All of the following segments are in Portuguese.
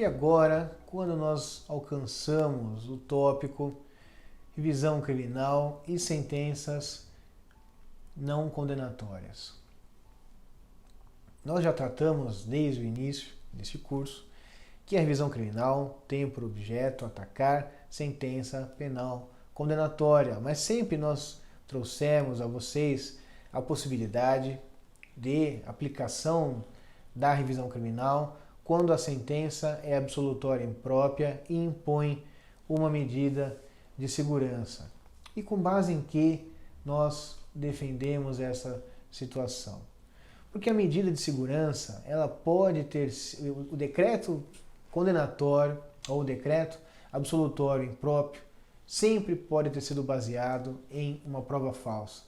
agora, quando nós alcançamos o tópico revisão criminal e sentenças não condenatórias. Nós já tratamos desde o início deste curso que a revisão criminal tem por objeto atacar sentença penal condenatória, mas sempre nós trouxemos a vocês a possibilidade de aplicação da revisão criminal quando a sentença é absolutória imprópria e impõe uma medida de segurança. E com base em que nós defendemos essa situação? Porque a medida de segurança, ela pode ter o decreto condenatório ou o decreto absolutório impróprio sempre pode ter sido baseado em uma prova falsa.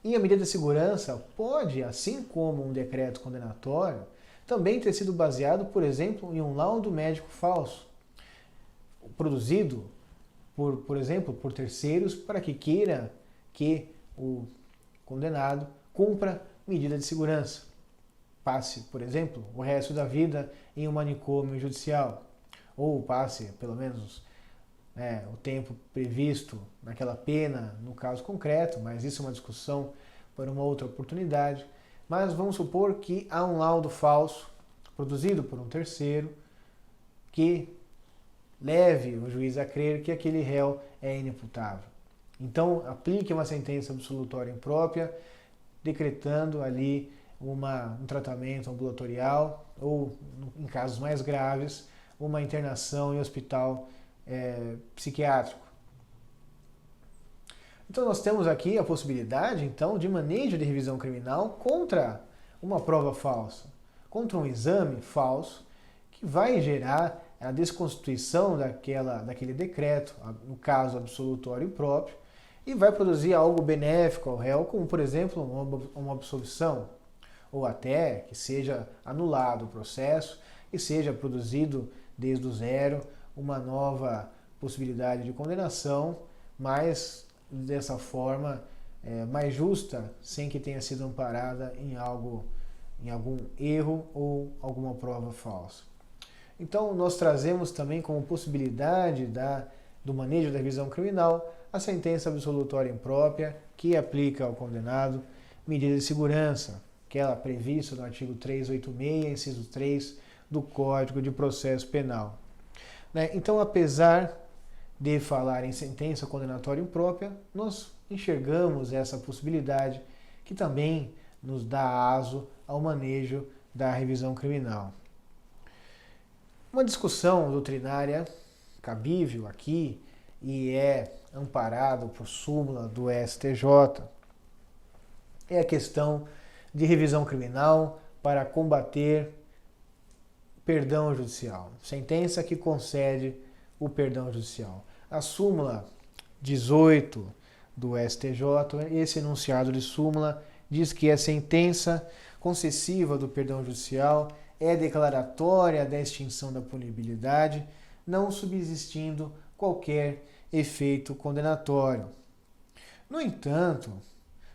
E a medida de segurança pode, assim como um decreto condenatório, também ter sido baseado, por exemplo, em um laudo médico falso, produzido, por exemplo, por terceiros, para que queira que o condenado cumpra medida de segurança. Passe, por exemplo, o resto da vida em um manicômio judicial, ou passe, pelo menos, o tempo previsto naquela pena, no caso concreto, mas isso é uma discussão para uma outra oportunidade. Mas vamos supor que há um laudo falso, produzido por um terceiro, que leve o juiz a crer que aquele réu é inimputável. Então, aplique uma sentença absolutória imprópria, decretando ali um tratamento ambulatorial ou, em casos mais graves, uma internação em hospital psiquiátrico. Então nós temos aqui a possibilidade então de manejo de revisão criminal contra uma prova falsa, contra um exame falso que vai gerar a desconstituição daquele decreto, no caso absolutório impróprio, e vai produzir algo benéfico ao réu, como por exemplo uma absolvição, ou até que seja anulado o processo e seja produzido desde o zero uma nova possibilidade de condenação, mas dessa forma mais justa, sem que tenha sido amparada em algum erro ou alguma prova falsa. Então nós trazemos também como possibilidade do manejo da revisão criminal a sentença absolutória imprópria que aplica ao condenado medida de segurança, aquela prevista no artigo 386, inciso 3 do Código de Processo Penal. Então, apesar de falar em sentença condenatória imprópria, nós enxergamos essa possibilidade que também nos dá aso ao manejo da revisão criminal. Uma discussão doutrinária cabível aqui e é amparado por súmula do STJ é a questão de revisão criminal para combater perdão judicial, sentença que concede o perdão judicial. A súmula 18 do STJ, esse enunciado de súmula, diz que a sentença concessiva do perdão judicial é declaratória da extinção da punibilidade, não subsistindo qualquer efeito condenatório. No entanto,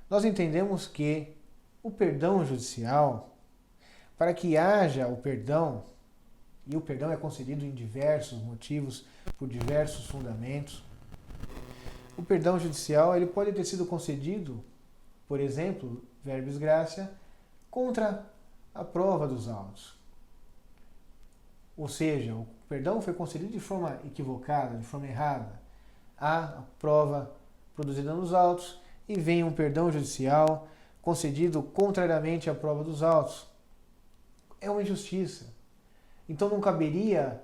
nós entendemos que o perdão judicial, para que haja o perdão, e o perdão é concedido em diversos motivos, por diversos fundamentos, o perdão judicial ele pode ter sido concedido, por exemplo, verbis gratia, contra a prova dos autos. Ou seja, o perdão foi concedido de forma equivocada, de forma errada. Há a prova produzida nos autos e vem um perdão judicial concedido contrariamente à prova dos autos. É uma injustiça. Então não caberia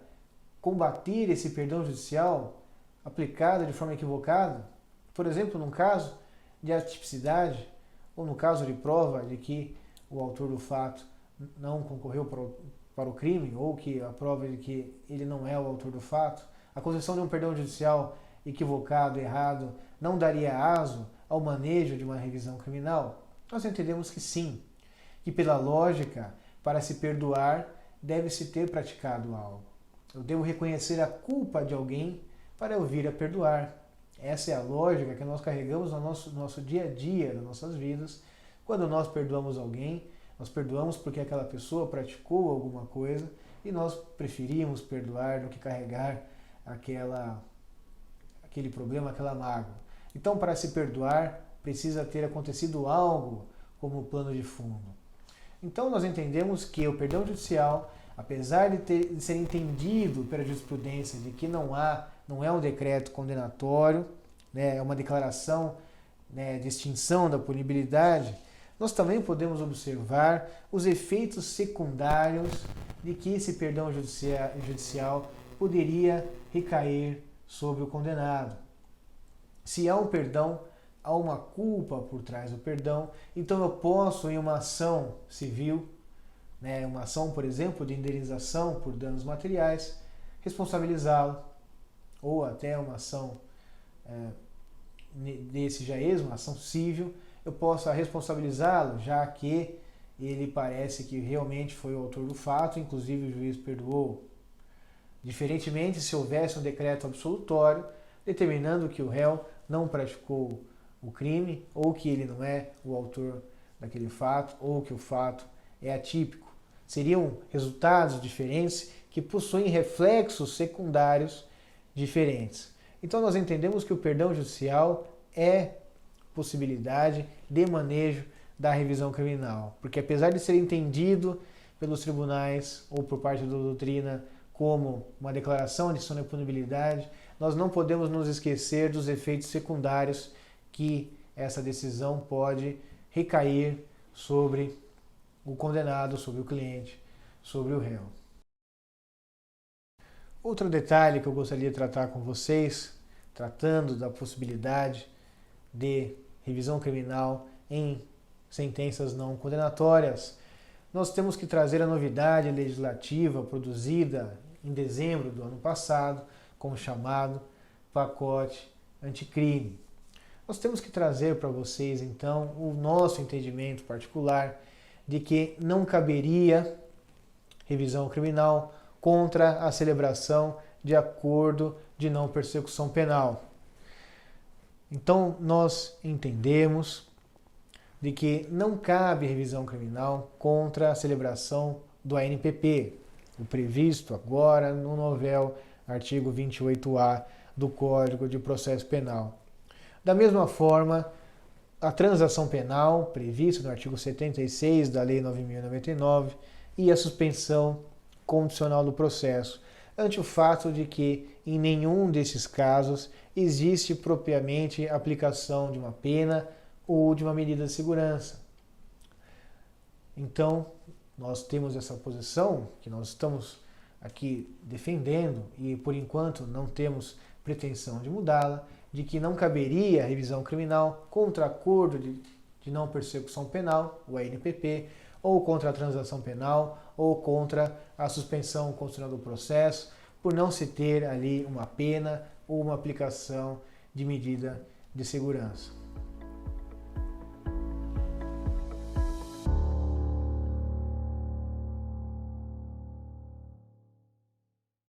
combater esse perdão judicial aplicado de forma equivocada, por exemplo, num caso de atipicidade ou no caso de prova de que o autor do fato não concorreu para o crime ou que a prova de que ele não é o autor do fato. A concessão de um perdão judicial equivocado, errado, não daria aso ao manejo de uma revisão criminal? Nós entendemos que sim, que pela lógica, para se perdoar, deve-se ter praticado algo. Eu devo reconhecer a culpa de alguém para eu vir a perdoar. Essa é a lógica que nós carregamos no nosso dia a dia, nas nossas vidas. Quando nós perdoamos alguém, nós perdoamos porque aquela pessoa praticou alguma coisa e nós preferimos perdoar do que carregar aquele problema, aquela mágoa. Então, para se perdoar, precisa ter acontecido algo como plano de fundo. Então, nós entendemos que o perdão judicial, apesar de ser entendido pela jurisprudência de que não é um decreto condenatório, né, é uma declaração, né, de extinção da punibilidade, nós também podemos observar os efeitos secundários de que esse perdão judicial poderia recair sobre o condenado. Se há um perdão, há uma culpa por trás do perdão, então eu posso, em uma ação civil, né, uma ação, por exemplo, de indenização por danos materiais, responsabilizá-lo, ou até uma ação desse jaez, uma ação civil, eu posso responsabilizá-lo, já que ele parece que realmente foi o autor do fato, inclusive o juiz perdoou. Diferentemente, se houvesse um decreto absolutório determinando que o réu não praticou o crime, ou que ele não é o autor daquele fato, ou que o fato é atípico. Seriam resultados diferentes que possuem reflexos secundários diferentes. Então nós entendemos que o perdão judicial é possibilidade de manejo da revisão criminal, porque apesar de ser entendido pelos tribunais ou por parte da doutrina como uma declaração de extinção da punibilidade, nós não podemos nos esquecer dos efeitos secundários que essa decisão pode recair sobre o condenado, sobre o cliente, sobre o réu. Outro detalhe que eu gostaria de tratar com vocês, tratando da possibilidade de revisão criminal em sentenças não condenatórias, nós temos que trazer a novidade legislativa produzida em dezembro do ano passado, com o chamado pacote anticrime. Nós temos que trazer para vocês, então, o nosso entendimento particular de que não caberia revisão criminal contra a celebração de acordo de não persecução penal. Então, nós entendemos de que não cabe revisão criminal contra a celebração do ANPP, o previsto agora no novel artigo 28A do Código de Processo Penal. Da mesma forma, a transação penal prevista no artigo 76 da Lei 9.099 e a suspensão condicional do processo, ante o fato de que em nenhum desses casos existe propriamente aplicação de uma pena ou de uma medida de segurança. Então, nós temos essa posição que nós estamos aqui defendendo e, por enquanto, não temos pretensão de mudá-la, de que não caberia revisão criminal contra acordo de não persecução penal, o ANPP, ou contra a transação penal, ou contra a suspensão condicional do processo, por não se ter ali uma pena ou uma aplicação de medida de segurança.